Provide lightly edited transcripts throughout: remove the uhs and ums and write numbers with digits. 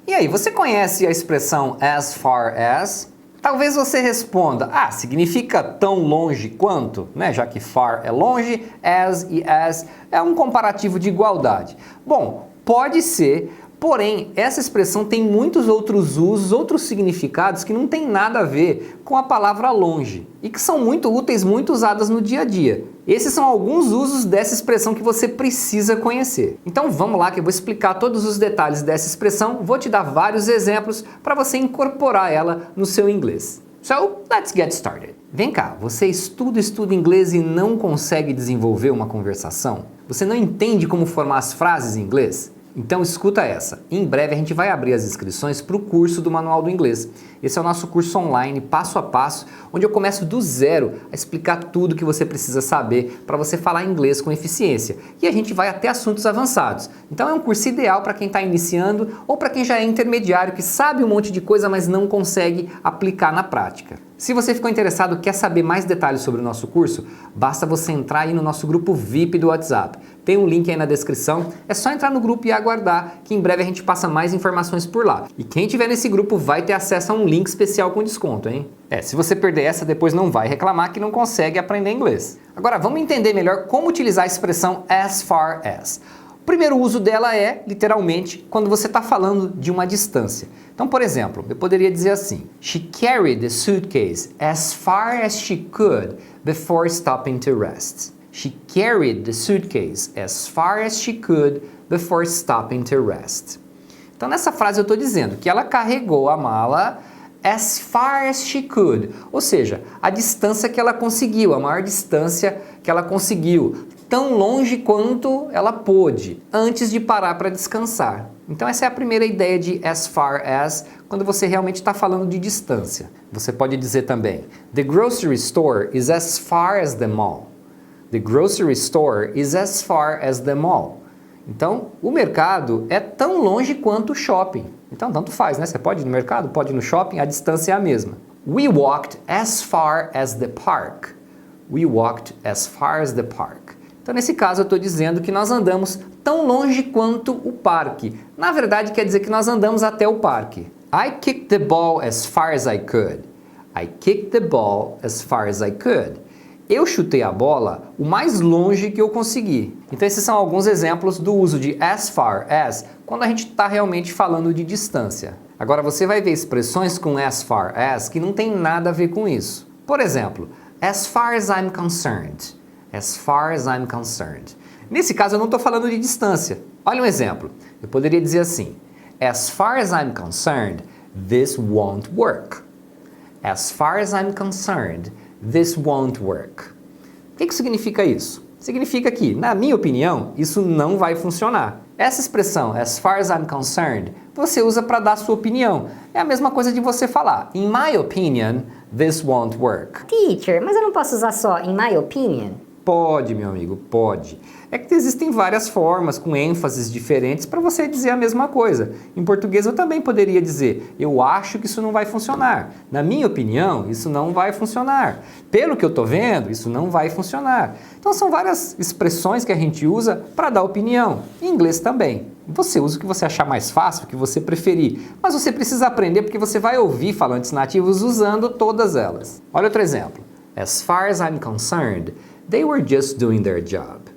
E aí, você conhece a expressão as far as? Talvez você responda, significa tão longe quanto, né? Já que far é longe, as e as é um comparativo de igualdade. Bom, pode ser, porém, essa expressão tem muitos outros usos, outros significados que não tem nada a ver com a palavra longe e que são muito úteis, muito usadas no dia a dia. Esses são alguns usos dessa expressão que você precisa conhecer. Então vamos lá que eu vou explicar todos os detalhes dessa expressão, vou te dar vários exemplos para você incorporar ela no seu inglês. So, let's get started. Vem cá, você estuda inglês e não consegue desenvolver uma conversação? Você não entende como formar as frases em inglês? Então escuta essa, em breve a gente vai abrir as inscrições para o curso do Manual do Inglês. Esse é o nosso curso online, passo a passo, onde eu começo do zero a explicar tudo que você precisa saber para você falar inglês com eficiência. E a gente vai até assuntos avançados. Então é um curso ideal para quem está iniciando ou para quem já é intermediário, que sabe um monte de coisa, mas não consegue aplicar na prática. Se você ficou interessado e quer saber mais detalhes sobre o nosso curso, basta você entrar aí no nosso grupo VIP do WhatsApp. Tem um link aí na descrição, é só entrar no grupo e aguardar que em breve a gente passa mais informações por lá. E quem tiver nesse grupo vai ter acesso a um link especial com desconto, hein? Se você perder essa, depois não vai reclamar que não consegue aprender inglês. Agora vamos entender melhor como utilizar a expressão as far as. O primeiro uso dela é, literalmente, quando você está falando de uma distância. Então, por exemplo, eu poderia dizer assim: She carried the suitcase as far as she could before stopping to rest. She carried the suitcase as far as she could before stopping to rest. Então, nessa frase eu estou dizendo que ela carregou a mala as far as she could, ou seja, a distância que ela conseguiu, a maior distância que ela conseguiu, tão longe quanto ela pôde, antes de parar para descansar. Então essa é a primeira ideia de as far as, quando você realmente está falando de distância. Você pode dizer também, The grocery store is as far as the mall. The grocery store is as far as the mall. Então, o mercado é tão longe quanto o shopping. Então, tanto faz, né? Você pode ir no mercado, pode ir no shopping, a distância é a mesma. We walked as far as the park. We walked as far as the park. Então, nesse caso, eu estou dizendo que nós andamos tão longe quanto o parque. Na verdade, quer dizer que nós andamos até o parque. I kicked the ball as far as I could. I kicked the ball as far as I could. Eu chutei a bola o mais longe que eu consegui. Então esses são alguns exemplos do uso de as far as quando a gente está realmente falando de distância. Agora você vai ver expressões com as far as que não tem nada a ver com isso. Por exemplo, as far as I'm concerned. As far as I'm concerned. Nesse caso eu não estou falando de distância. Olha um exemplo. Eu poderia dizer assim: As far as I'm concerned, this won't work. As far as I'm concerned, this won't work. O que significa isso? Significa que, na minha opinião, isso não vai funcionar. Essa expressão, as far as I'm concerned, você usa para dar a sua opinião. É a mesma coisa de você falar, in my opinion, this won't work. Teacher, mas eu não posso usar só in my opinion? Pode, meu amigo, pode. É que existem várias formas, com ênfases diferentes, para você dizer a mesma coisa. Em português eu também poderia dizer, eu acho que isso não vai funcionar. Na minha opinião, isso não vai funcionar. Pelo que eu estou vendo, isso não vai funcionar. Então são várias expressões que a gente usa para dar opinião. Em inglês também. Você usa o que você achar mais fácil, o que você preferir. Mas você precisa aprender porque você vai ouvir falantes nativos usando todas elas. Olha outro exemplo. As far as I'm concerned, they were just doing their job.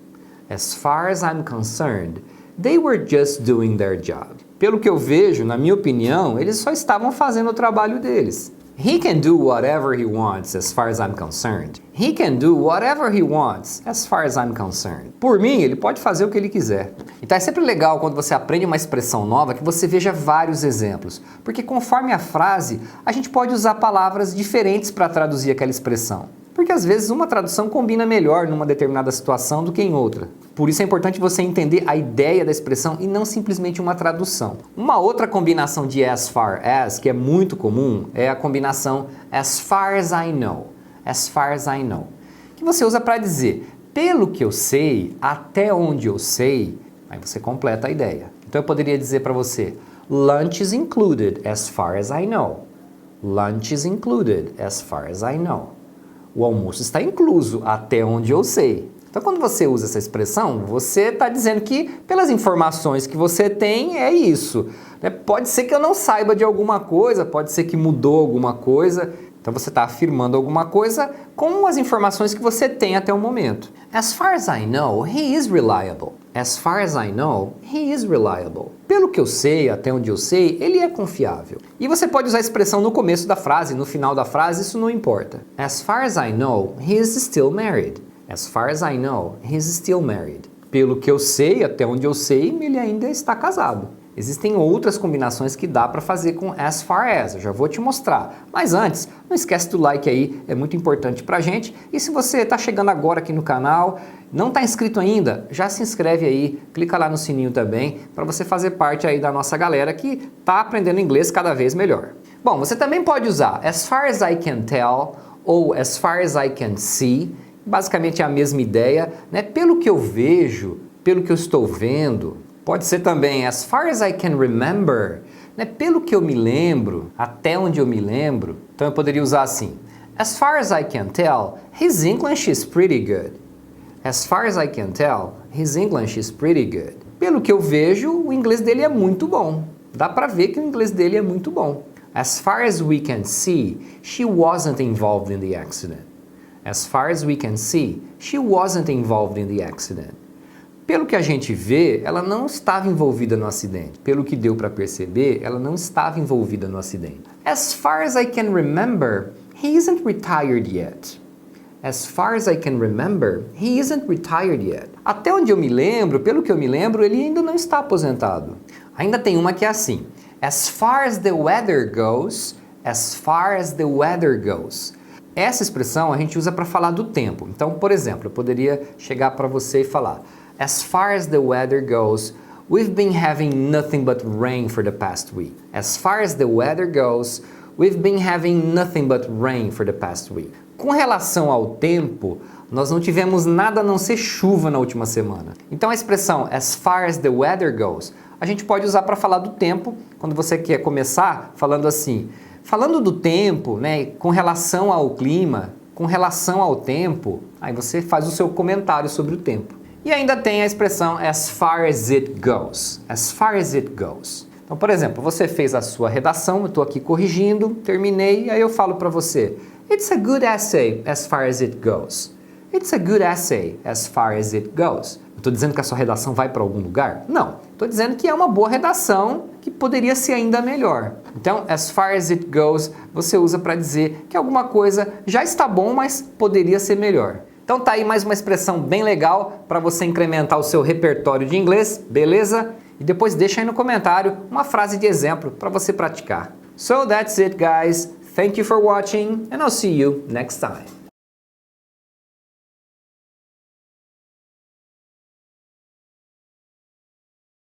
As far as I'm concerned, they were just doing their job. Pelo que eu vejo, na minha opinião, eles só estavam fazendo o trabalho deles. He can do whatever he wants as far as I'm concerned. He can do whatever he wants as far as I'm concerned. Por mim, ele pode fazer o que ele quiser. Então é sempre legal quando você aprende uma expressão nova que você veja vários exemplos. Porque conforme a frase, a gente pode usar palavras diferentes para traduzir aquela expressão. Porque às vezes uma tradução combina melhor numa determinada situação do que em outra. Por isso é importante você entender a ideia da expressão e não simplesmente uma tradução. Uma outra combinação de as far as, que é muito comum, é a combinação as far as I know. As far as I know. Que você usa para dizer, pelo que eu sei, até onde eu sei, aí você completa a ideia. Então eu poderia dizer para você, lunch is included as far as I know. Lunch is included as far as I know. O almoço está incluso, até onde eu sei. Então, quando você usa essa expressão, você está dizendo que, pelas informações que você tem, é isso. Pode ser que eu não saiba de alguma coisa, pode ser que mudou alguma coisa. Então, você está afirmando alguma coisa com as informações que você tem até o momento. As far as I know, he is reliable. As far as I know, he is reliable. Pelo que eu sei, até onde eu sei, ele é confiável. E você pode usar a expressão no começo da frase, no final da frase, isso não importa. As far as I know, he is still married. As far as I know, he is still married. Pelo que eu sei, até onde eu sei, ele ainda está casado. Existem outras combinações que dá para fazer com as far as, eu já vou te mostrar. Mas antes, não esquece do like aí, é muito importante pra gente. E se você está chegando agora aqui no canal, não está inscrito ainda, já se inscreve aí, clica lá no sininho também, para você fazer parte aí da nossa galera que está aprendendo inglês cada vez melhor. Bom, você também pode usar as far as I can tell ou as far as I can see, basicamente é a mesma ideia, né? Pelo que eu vejo, pelo que eu estou vendo. Pode ser também as far as I can remember, né? Pelo que eu me lembro, até onde eu me lembro. Então eu poderia usar assim: as far as I can tell, his English is pretty good. As far as I can tell, his English is pretty good. Pelo que eu vejo, o inglês dele é muito bom. Dá para ver que o inglês dele é muito bom. As far as we can see, she wasn't involved in the accident. As far as we can see, she wasn't involved in the accident. Pelo que a gente vê, ela não estava envolvida no acidente. Pelo que deu para perceber, ela não estava envolvida no acidente. As far as I can remember, he isn't retired yet. As far as I can remember, he isn't retired yet. Até onde eu me lembro, pelo que eu me lembro, ele ainda não está aposentado. Ainda tem uma que é assim: as far as the weather goes, as far as the weather goes. Essa expressão a gente usa para falar do tempo. Então, por exemplo, eu poderia chegar para você e falar: as far as the weather goes, we've been having nothing but rain for the past week. As far as the weather goes, we've been having nothing but rain for the past week. Com relação ao tempo, nós não tivemos nada a não ser chuva na última semana. Então a expressão as far as the weather goes, a gente pode usar para falar do tempo, quando você quer começar falando assim: falando do tempo, né, com relação ao clima, com relação ao tempo, aí você faz o seu comentário sobre o tempo. E ainda tem a expressão as far as it goes. As far as it goes. Então, por exemplo, você fez a sua redação, eu estou aqui corrigindo, terminei, aí eu falo para você: it's a good essay as far as it goes. It's a good essay as far as it goes. Eu estou dizendo que a sua redação vai para algum lugar? Não. Estou dizendo que é uma boa redação que poderia ser ainda melhor. Então, as far as it goes, você usa para dizer que alguma coisa já está bom, mas poderia ser melhor. Então tá aí mais uma expressão bem legal para você incrementar o seu repertório de inglês, beleza? E depois deixa aí no comentário uma frase de exemplo para você praticar. So that's it, guys. Thank you for watching and I'll see you next time.